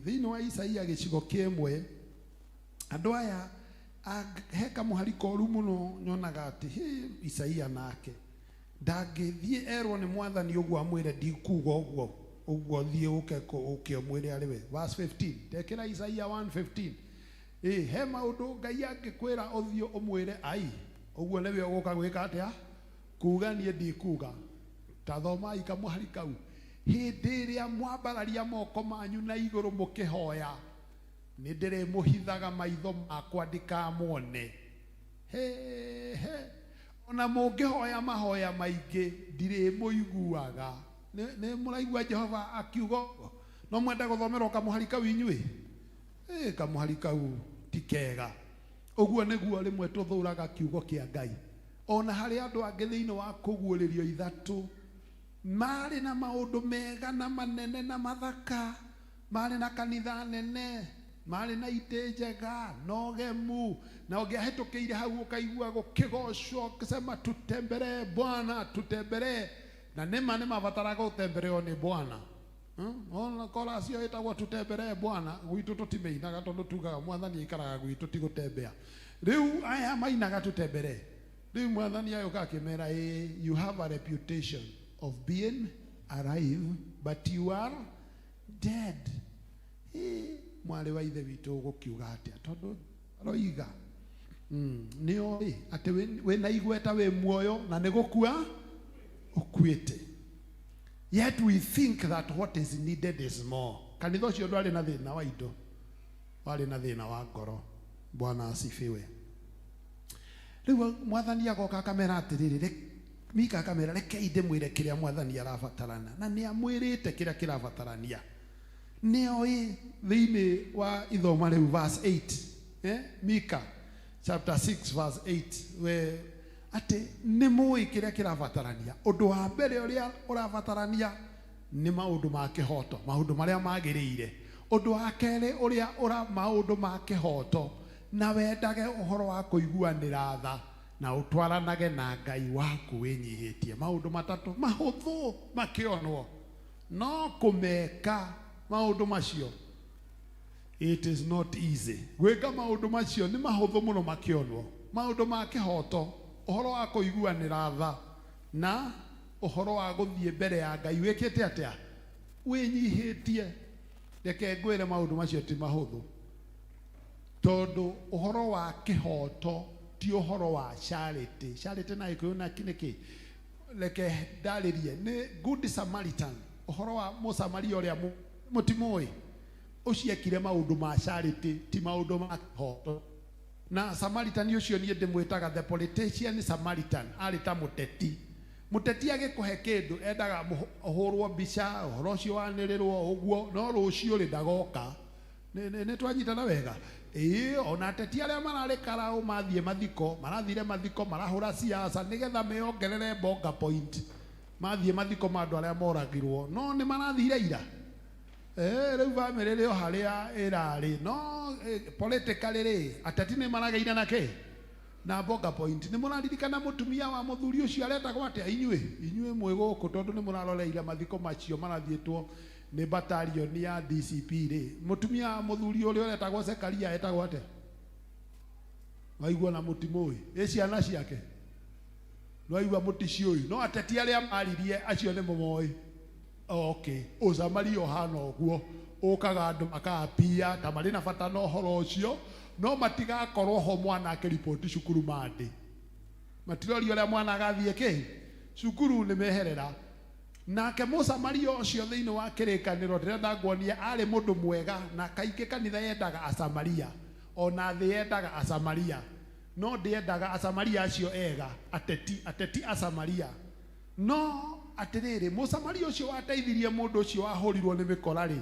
thĩinĩ wa Isaia gĩcigo kĩa 1 andũ aya he kamũhari koru mũno nyonaga atĩ Isaia nake ndangĩthiĩ erwo nĩ Mwathani ũguo amwĩre ndikuga ũguo thiĩ ũke ũmwĩre arĩ we. Verse 15 tekĩra Isaia 1:15 he maũndũ Ngai angĩkwĩra ũthiĩ ũmwĩre ai ũguo nĩwe ũgũka gwĩka atĩa kuga niĩ ndikuga. Ta thomai kamũhari kau. Hĩndĩ ĩrĩa mwambararia moko manyu na igũrũ mũkĩhoya nĩ ndĩrĩmũhithaga maitho makwa ndikamwone. Ona mũngĩhoya mahoya maingĩ ndirĩmũiguaga. Nĩ mũraigua Jehova akiuga no mwenda gũthomerwo kamũhari kau inyuĩ? Kamũhari kau ti kega. Ũguo nĩguo rĩmwe tũthũraga kiugo kĩa Ngai. Ona harĩ andũ angĩ thĩinĩ wa kũguũrĩrio ithatũ marĩ na maũndũ mega na manene na mathaka, marĩ na kanitha nene, marĩ na itĩ njega na ũgemu, na ũngĩahĩtũkĩire hau ũkaigua gũkĩgocwo ũkisema tutemberee Bwana tutemberee, na nĩma nĩ mabataraga gũtembereo nĩ Bwana. Ona chorus ĩyo ĩtagwo tutemberee Bwana gwitũ tũtimĩinaga tondũ tugaga Mwathani aikaraga gwitũ ti gũtembea. Rĩu aya mainaga tutemberee. Rĩu Mwathani ayoka akĩmera you have a reputation of being alive but you are dead. Mwarĩ wa ithe witũ gũkiuga atĩa tondũ roiga nĩoĩ atĩ wĩna igweta wĩ muoyo na nĩ gũkua ũkuĩte. Yet we think that what is needed is more. Kanitha ũcio ndwarĩ na thĩna wa indo, warĩ na thĩna wa ngoro. Bwana asifiwe. Rĩu Mwathani agoka akamera atĩrĩrĩ, Mika akamera rekei ndĩmwĩre kĩrĩa Mwathani arabatarana, na nĩ amwĩrĩte kĩrĩa kĩrabatarania. Nĩoĩ thĩinĩ wa ithoma rĩu verse 8 Mika chapter 6 verse 8 atĩ nĩ mũĩ kĩrĩa kĩrabatarania. Ũndũ wa mbere ũrĩa ũrabatarania nĩ maũndũ ma kĩhoto, maũndũ marĩa magĩrĩire. Ũndũ wa kerĩ ũrĩa maũndũ ma kĩhoto, na wendage ũhoro wa kũiguanĩra tha na ũtwaranage na Ngai waku wĩnyihĩtie. Maũndũ matatũ mahũthũ makĩonwo, no kũmeka maũndũ macio it is not easy. Gwĩka maũndũ macio nĩ mahũthũ mũno makĩonwo. Maũndũ ma kĩhoto, ũhoro wa kũiguanĩra tha na ũhoro wa gũthiĩ mbere ya Ngai wĩkĩte atĩa wĩnyihĩtie. Reke ngwĩre maũndũ macio ti mahũthũ, tondũ ũhoro wa kĩhoto ti ũhoro wa charity. Charity na Gĩkũyũ na nĩkĩ? Reke ndarĩrie nĩ Good Samaritan. Ũhoro wa Mũsamaria ũrĩa mũtimũĩ ũciekire maũndũ ma charity ti maũndũ ma kĩhoto. Na Samaritan ũcio niĩ ndĩmwĩtaga the politician Samaritan. Arĩ ta mũteti. Mũteti agĩkũhe kĩndũ endaga ũhũrwo mbica, ũhoro ũcio wanĩrĩrwo ũguo, no rũciũ rĩ ndagoka. Nĩ twanyitana wega? Ona ateti arĩa mararĩ karaũ mathiĩ mathiko, marathire mathiko marahũra siasa nĩgetha meongerere bonga point. Mathiĩ mathiko ma andũ arĩa moragirwo, no nĩ marathire ira. Rĩu bamĩrĩ rĩo harĩa ĩrarĩ, no politically rĩ ateti nĩ marageire na kĩ? Na bonga point. Nĩ mũraririkana mũtumia wa mũthuri ũcio aretagwo atĩa inyuĩ mwĩ gũkũ, tondũ nĩ mũraroreire mathiko macio marathiĩtwo nĩ batalion ya DCP rĩ. Mũtumia wa mũthuri ũrĩa aretagwo Zekaria etagwo atĩa? Waigua na mũtimũĩ. Ciana ciake no aigua mũtici ũyũ no ateti arĩa maririe acio nĩ mũmoĩ. Okay, ũcamari ohana ũguo ũkaga andũ makapia ta marĩ na bata na ũhoro ũcio no matigakorwo ho mwana akĩriboti cukuru mande matirori ũrĩa mwana agathiĩ kĩ cukuru nĩ meherera. Nake mũcamari ũcio thĩinĩ wa kĩrĩkanĩro ndĩrenda nguonia arĩ mũndũ mwega na kaingĩ kanitha yendaga acamaria ona thĩ yendaga acamaria no ndĩendaga acamaria acio ega ateti acamaria no atĩrĩrĩ mũcamaria ũcio wateithirie mũndũ ũcio wahũrirwo nĩ mĩkora rĩ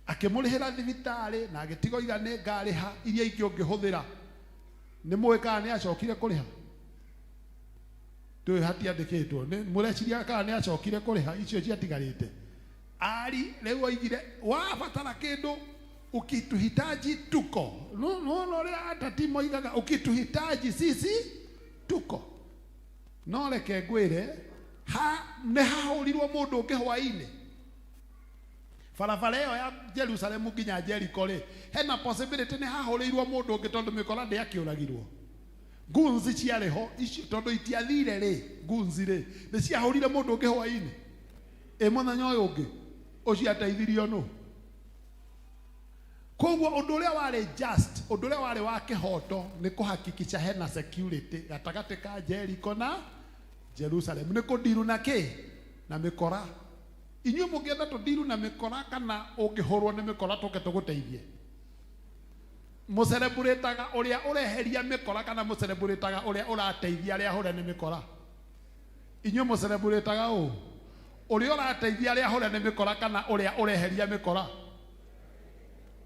akĩmũrĩhĩra thibitarĩ na agĩtiga oiga nĩ ngarĩha iria ingĩ ũngĩhũthĩra nĩ mũĩ kana nĩ acokire kũrĩha tũĩ hatiandĩkĩtwo nĩ mũreciria kana nĩ acokire kũrĩha icio ciatigarĩte ari rĩu oigire wabatara kĩndũ ukituhitaji tuko no rĩa atati moigaga ukituhitaji sisi tuko no reke ngwĩre nĩ hahũrirwo mũndũ ũngĩ hwainĩ barabara ĩyo ya Jerusalemu nginya Jericho rĩ hena possibility nĩ hahũrĩirwo mũndũ ũngĩ tondũ mĩkora ndĩakĩũragirwo gunzi ciarĩ ho icio tondũ itiathire rĩ gunzi rĩ nĩ ciahũrire mũndũ ũngĩ hwainĩ mũthenya ũyũ ũngĩ ũcio ateithirio nũ. Koguo ũndũ ũrĩa warĩ just ũndũ ũrĩa warĩ wa kĩhoto nĩ kũhakikisha hena security gatagatĩ ka Jericho na Jerusalem nĩ kũndiru na kĩ na mĩkora. Inyuĩ mũngĩenda tũndiru na mĩkora kana ũngĩhũrwo nĩ mĩkora tũke tũgũteithie mũcereburĩtaga ũrĩa ũreheria mĩkora kana mũcereburĩtaga ũrĩa ũrateithia arĩa hũre nĩ mĩkora. Inyuĩ mũcereburĩtaga ũũ ũrĩa ũrateithia arĩa hũre nĩ mĩkora kana ũrĩa ũreheria mĩkora.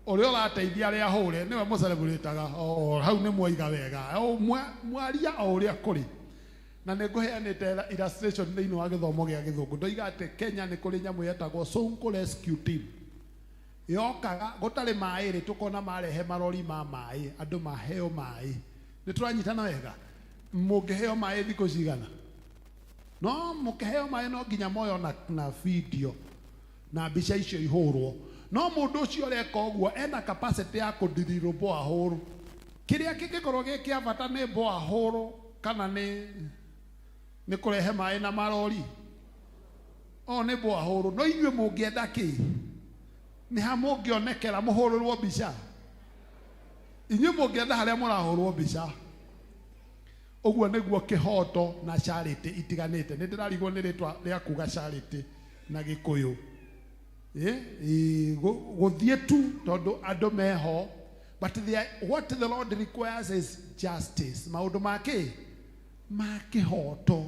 Ũrĩa ũrateithia arĩa hũre nĩwe mũcereburĩtaga hau nĩ mwoiga wega mwaria o ũrĩa kũrĩ. Na nĩ ngũheanĩte illustration thĩinĩ wa gĩthomo gĩa gĩthũngũ ndoiga atĩ Kenya nĩ kũrĩ nyamũ yetagwo Sonko Rescue Team yokaga gũtarĩ maĩ rĩ tũkona marehe marori ma maĩ andũ maheo maĩ nĩ tũranyitana wega mũngĩheo maĩ thikũ cigana no mũkĩheo maĩ no nginya moyo na video na mbica icio ihũrwo no mũndũ ũcio ũreka ũguo ena capacity ya kũndirirwo borehole kĩrĩa kĩngĩkorwo gĩ kĩa bata nĩ borehole kana nĩ kũrehe maĩ na marori nĩ borehole no inyuĩ mũngĩenda kĩ nĩ ha mũngĩonekera mũhũrĩrwo mbica inyuĩ mũngĩenda harĩa mũrahũrwo mbica. Ũguo nĩguo kĩhoto na charity itiganĩte nĩ ndĩrarigwo nĩ rĩtwa rĩa kuga charity na Gĩkũyũ gũthiĩ tu tondũ andũ meho but what the Lord requires is justice maũndũ ma kĩhoto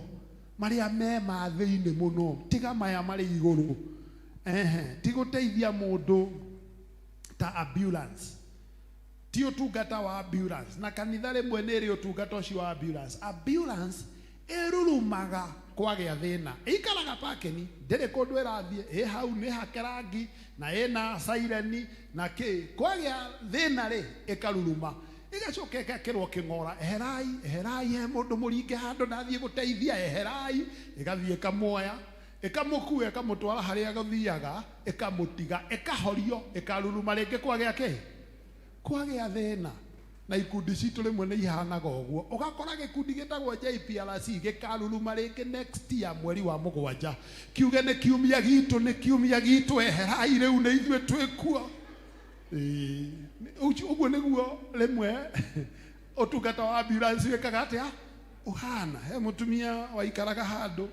marĩa me ma thĩinĩ mũno tiga maya marĩ igũrũ ti gũteithia mũndũ ta ambulance ti ũtungata wa ambulance na kanitha rĩmwe nĩ rĩ ũtungata ũcio wa ambulance ĩrurumaga kwagĩa thĩna ĩikaraga pakeni ndĩrĩ kũndũ ĩrathiĩ hau nĩ hake rangi na ĩna siren na kĩ kwagĩa thĩna rĩ ĩkaruruma ĩgacoka ĩgakĩrwo kĩng'ora eherai he mũndũ mũringe handũ nathiĩ gũteithia eherai ĩgathiĩ ĩkamuoya ĩkamũkua ĩkamũtwara harĩa gũthiaga ĩkamũtiga ĩkahorio ĩkaruruma rĩngĩ kwagĩa thĩna na ikundi citũ rĩmwe nĩ ihanaga ũguo ũgakora gĩkundi gĩtagwo JPRC gĩkaruruma rĩngĩ next year mweri wa 7 kiuge nĩ kiumia gitu eherai rĩu nĩ ithuĩ twĩkuo ũguo nĩguo rĩmwe ũtungata wa ambulance wĩkaga atĩa ũhana he mũtumia waikaraga handũ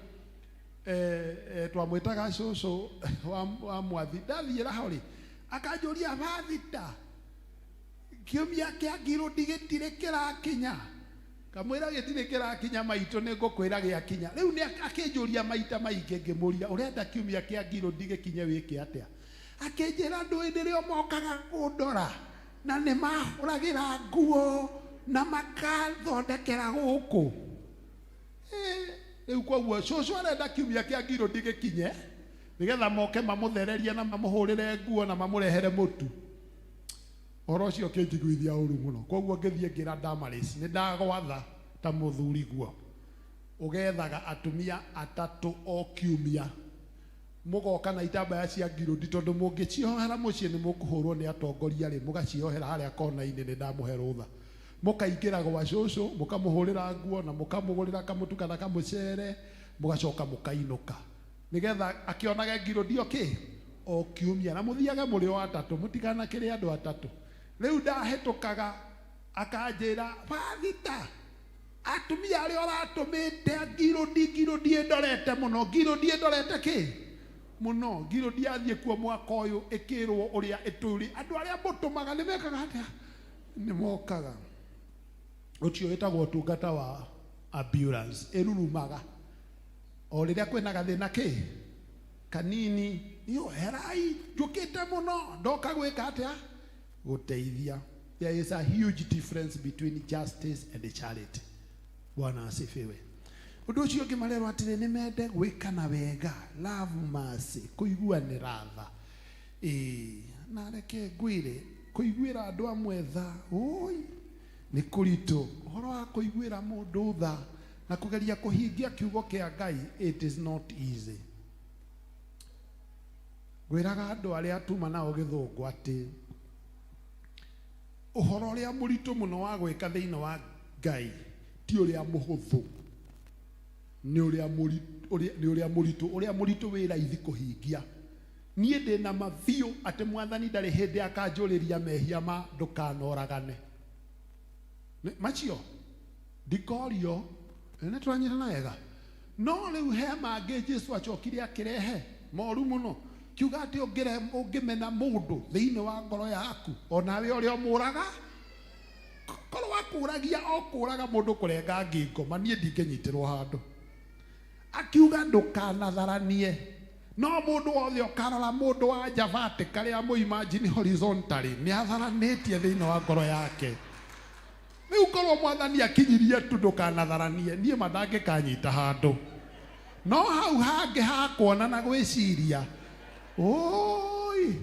twamwĩtaga cũcũ wa mwathi ndathiĩra ho rĩ akanjũria bathita kiumia kĩa ngiro gĩtirĩ kĩrakinya kamwĩra gĩtirĩ kĩrakinya maitũ nĩ ngũkwĩra gĩakinya rĩu nĩ akĩnjũria maita maingĩ ngĩmũria ũrenda kiumia kĩa ngiro gĩkinye wĩke atĩa akĩnjĩra ndũĩ nĩrĩo mokaga kũndora na nĩ mahũragĩra nguo na makathondekera gũkũ rĩu koguo cũcũ arenda kiumia kĩa ngiro gĩkinye nĩgetha moke mamũthererie na mamũhũrĩre nguo na mamũrehere mũtu Oro cio kĩnjiguithia ũru mũno koguo ngĩthiĩ ngĩra Damaris nĩ ndagwatha ta mũthuri guo ũgethaga atumia atatũ o kiumia mũgoka na itambaya cia ngirũndi tondũ mũngĩciohera mũciĩ nĩ mũkũhũrwo nĩ atongoria rĩ mũgaciohera harĩa kona-inĩ nĩ ndamũhe rũtha mukaingira gwa cucu mukamuhurira nguo na mukamugurira kamutu kana kamucere mugacoka mukainuka nigetha akionage ngirundio ki o kiumia na muthiage muri o atatu mutigana kiri andu atatu riu ndahitukaga akanjira bathita atumia ari oratumite ngirundi ndorete muno ngirundi ndorete ki muno ngirundi athie kuo mwaka uyu ikirwo uria ituri andu aria mutumaga ni mekaga atia ni mokaga ucio wetagwo utungata wa ambulance irurumaga o riria kwina gathina ki kanini iyo herai njukite muno ndoka gwika atia guteithia. There is a huge difference between justice and charity. Bwana asifiwe. Undu ucio ungi marerwo atiri ni mende gwikana wega, love mercy, kuiguanira tha. Na reke ngwire kuiguira andu amwe tha oi ni kuritu. Uhoro wa kuiguira mundu tha na kugeria kuhingia kiugo kia Ngai, it is not easy. Gwiraga andu aria atuma nao githungu ati uhoro uria muritu muno wa gwika thiini wa Ngai ti uria muhuthu, ni uria muritu uria muritu wira ithi kuhingia. Nie ndina mathio ati mwathani ndari hindi akanjuriria mehia ma ndukanoragane macio ndikorio ene twanyira wega no riu he mangi Jesu acokire akirehe moru muno kiuga ati ungimena mundu thiini wa ngoro yaku onawe uria muraga korwo wakuragia okuraga mundu kurenga ngingo manie ndingenyitirwo handu akiuga ndukanatharanie no mundu wothe ukarora mundu wa javati karia mu imagine horizontally ni atharanetie thiini wa ngoro yake. Riu korwo mwathani akinyirie tu ndukanatharanie nie madange kanyita handu no hau hange hakuona na gwiciria oi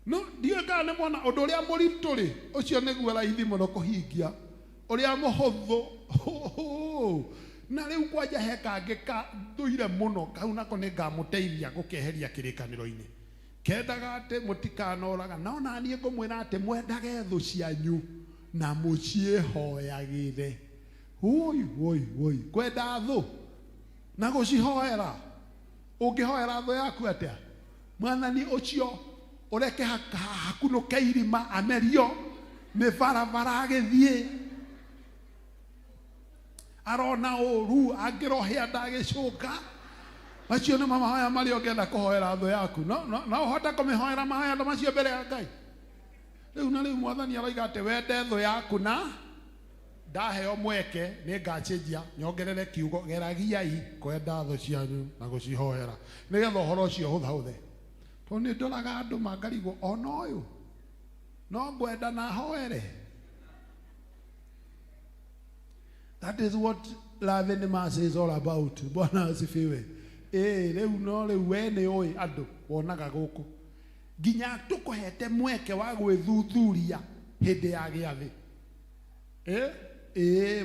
no dio kana mwana undu uria muritu ri ucio niguo raithi muno kuhingia uria muhuthu na riu kwanja hekange ka nduire muno kau nako ningamuteithia gukeheria kirikaniro-ini kendaga ati mutikanoraga no nanie ngumwira ati mwendage thu cianyu na muciehoyagire oi kwenda thu na gucihoera ungihoera thu yaku atia mwathani ucio ureke hakunuke irima amerio ni barabara agithie arona uru angirohia ndagicuka macio ni mahoya mari ungenda kuhoera thu yaku no uhota kumihoera mahoya macio mbere ya Ngai. Riu na riu mwathani aroiga ati wende thu yaku na ndaheo mweke ni ngachenjia nyongerere kiugo geragiai kwenda thu cianyu na gucihoera nigetha uhoro ucio huthahuthe tondu ni ndoraga andu mangarigwo ona uyu no ngwenda na hoere. That is what love and mercy is all about. Bwana asifiwe. Riu we ni oi andu wonaga guku nginya tukuhete mweke wa gwithuthuria hindi ya giathi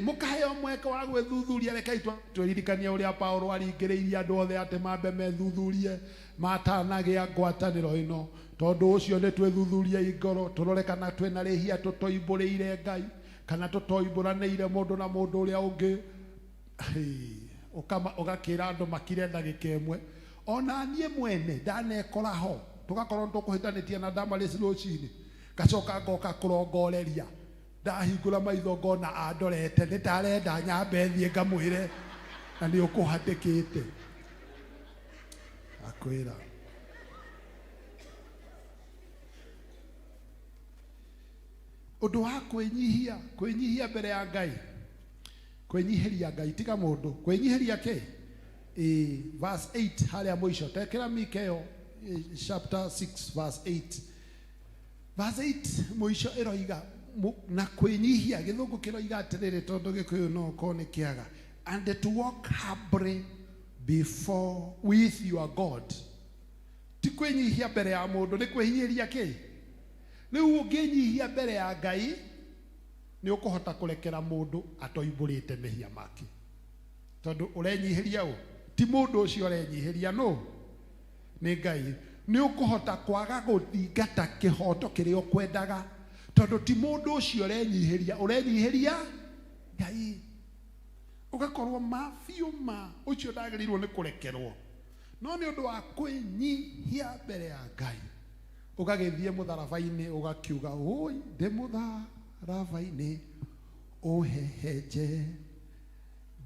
mukaheo mweke wa gwithuthuria rekai twiririkania uria Paulo aringiriirie andu othe ati mambe methuthurie matanagia ngwataniro ino tondu ucio ni twithuthurie ngoro turore kana twina rihia tutoimburiire Ngai kana tutoimburanire mundu na mundu uria ungi ugakira andu makire ndagika imwe ona nie mwene ndanekora ho tugakorwo tukuhitanitie na Damaris rucini gacoka ngoka kurongoreria ndahingura maitho ngona andorete nitarenda nyambe thie ngamwire na ni ukuhatikite akwira undu wa kwinyihia mbere ya Ngai kwenyiheria Ngai tiga mundu kwenyiheria ke verse 8 haria mwisho tekera Mikeo chapter 6 verse 8 verse 8 mwisho iroiga na kwenyihia githungu kiroiga atiriri tondu gikuyu no kone kiaga and to walk humbly before with your God ti kwenyihia mbere ya mundu ni kwehinyiria ke riu unginyihia mbere ya Ngai ni ukuhota kurekera mundu atoimburite mehia make tondu urenyihiria u ti mundu ucio urenyihiria no ni Ngai nĩ ũkũhota kwaga gũthingata kĩhoto kĩrĩa ũkwendaga tondũ ti mũndũ ũcio ũrenyihĩria Ngai. Ũgakorwo mabiũ ma ũcio ndagĩrĩirwo nĩ kũrekerwo, no nĩ ũndũ wa kwĩnyihia mbere ya Ngai ũgagĩthiĩ mũtharaba-inĩ ũgakiuga oi ndĩ mũtharaba-inĩ ũhehenje,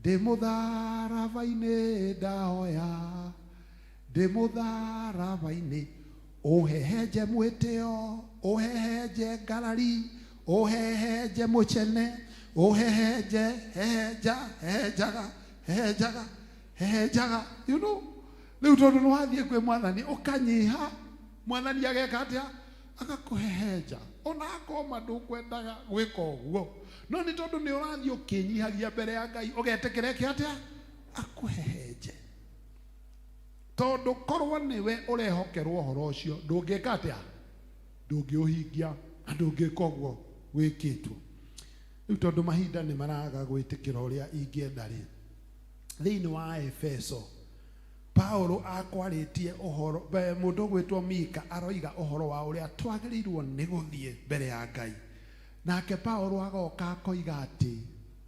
ndĩ mũtharaba-inĩ ndahoya, ndĩ mũtharaba-inĩ ũhehenje mwĩtĩo, ũhehenje ngarari, ũhehenje mũcene, ũhehenje hehenjaga, you know. Rĩu tondũ nĩ wathiĩ kwĩ Mwathani ũkanyiha, Mwathani ageka atĩa? Agakũhehenja. Ona akoma ndũkwendaga gwĩka ũguo, no nĩ tondũ nĩ ũrathiĩ ũkĩnyihagia mbere ya Ngai ũgetĩkĩra atĩa? Akũhehenje. Tondũ korwo nĩwe ũrehokerwo ũhoro ũcio ndũngĩka atĩa? Ndũngĩũhingia na ndũngĩka ũguo wĩkĩtwo. Rĩu tondũ mahinda nĩ maraga gwĩtĩkĩra ũrĩa ingĩenda rĩ, thĩinĩ wa Efeso Paulo akwarĩtie ũhoro, mũndũ gwĩtwo Mika aroiga ũhoro wa ũrĩa twagĩrĩirwo nĩ gũthiĩ mbere ya Ngai. Nake Paulo agoka akoiga atĩ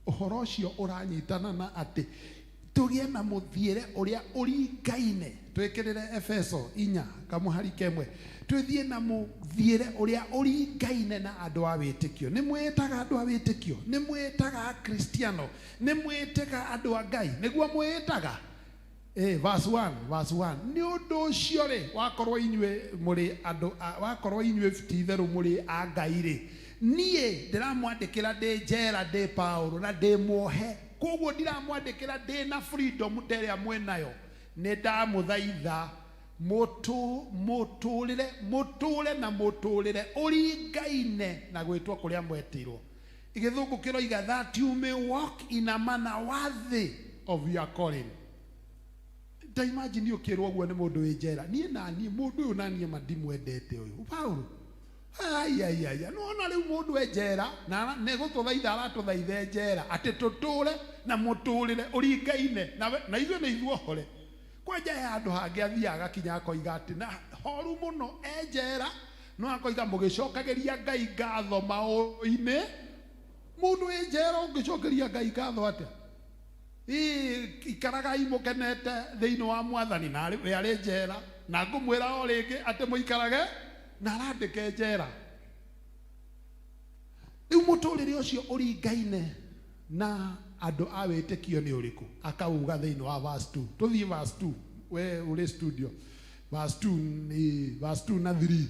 ũhoro ũcio ũranyitana na atĩ tũgĩe na mũthiĩre ũrĩa ũringaine. Twĩkĩrĩre Efeso 4:1 twĩthiĩ na mũthiĩre ũrĩa ũringaine na andũ a wĩtĩkio. Nĩ mwĩtaga andũ a wĩtĩkio, nĩ mwĩtaga Akristiano, nĩ mwĩtaga andũ a Ngai, nĩguo mwĩtaga. Verse 1 nĩ ũndũ ũcio rĩ, wakorwo inyuĩ mũrĩ andũ, wakorwo inyuĩ ti-itherũ mũrĩ a Ngai rĩ, niĩ ndĩramwandĩkĩra ndĩ njera, ndĩ Paulo na ndĩ muohe, koguo ndiramwandĩkĩra ndĩ na freedom ndĩrĩa mwĩnayo. Nĩ ndamũthaitha mũtũũre na mũtũũrĩre ũringaine na gwĩtwo kũrĩa mwetĩirwo. Gĩthũngũ kĩroiga that you may walk in a manner worthy of your calling. Ta imagine ũkĩrwo ũguo nĩ mũndũ wĩ njera, niĩ mũndũ ũyũ naniĩ mandimwendete ũyũ Paulo. No rĩu mũndũ wĩ njera na nĩ gũtũthaitha aratũthaithe njera atĩ tũtũũre na mũtũũrĩre ũringaine na ithuĩ nĩ ithuohore. Kwanja he handũ hangĩ athiaga kinya akoiga atĩ na horu mũno njera, no akoiga mũgĩcokagĩria Ngai ngatho maũndũ-inĩ. Mũndũ wĩ njera ũngĩcokeria Ngai ngatho atĩa? Ikaragai mũkenete thĩinĩ wa Mwathani na we arĩ njera, na ngũmwĩra o rĩngĩ atĩ mũikarage na arandĩke njera. Rĩu mũtũũrĩre ũcio ũringaine na andũ a wĩtĩkio nĩ ũrĩkũ? Akauga thĩinĩ wa verse 2. Tũthiĩ verse 2, we ũrĩ studio. Verse 2 na 3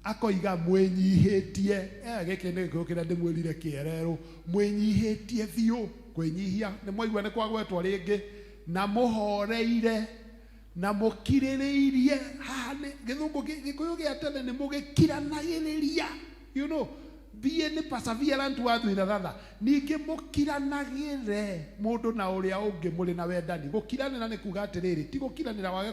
akoiga mwĩnyihĩtie. Gĩkĩ nĩ kĩrĩa ndĩmwĩrire kĩererũ, mwĩnyihĩtie biũ. Kwĩnyihia nĩ mwaigua nĩ kwagwetwo rĩngĩ, na mũhoreire na mũkirĩrĩirie. Haha nĩ gĩthũngũ gĩkũyũ gĩa tene nĩ mũgĩkiranagĩrĩria, you know, be ni perseverant watu ina thatha, ningĩ mũkiranagĩre mũndũ na ũrĩa ũngĩ mũrĩ na wendani. Gũkiranĩra nĩ kuga atĩrĩrĩ, ti gũkiranĩra wage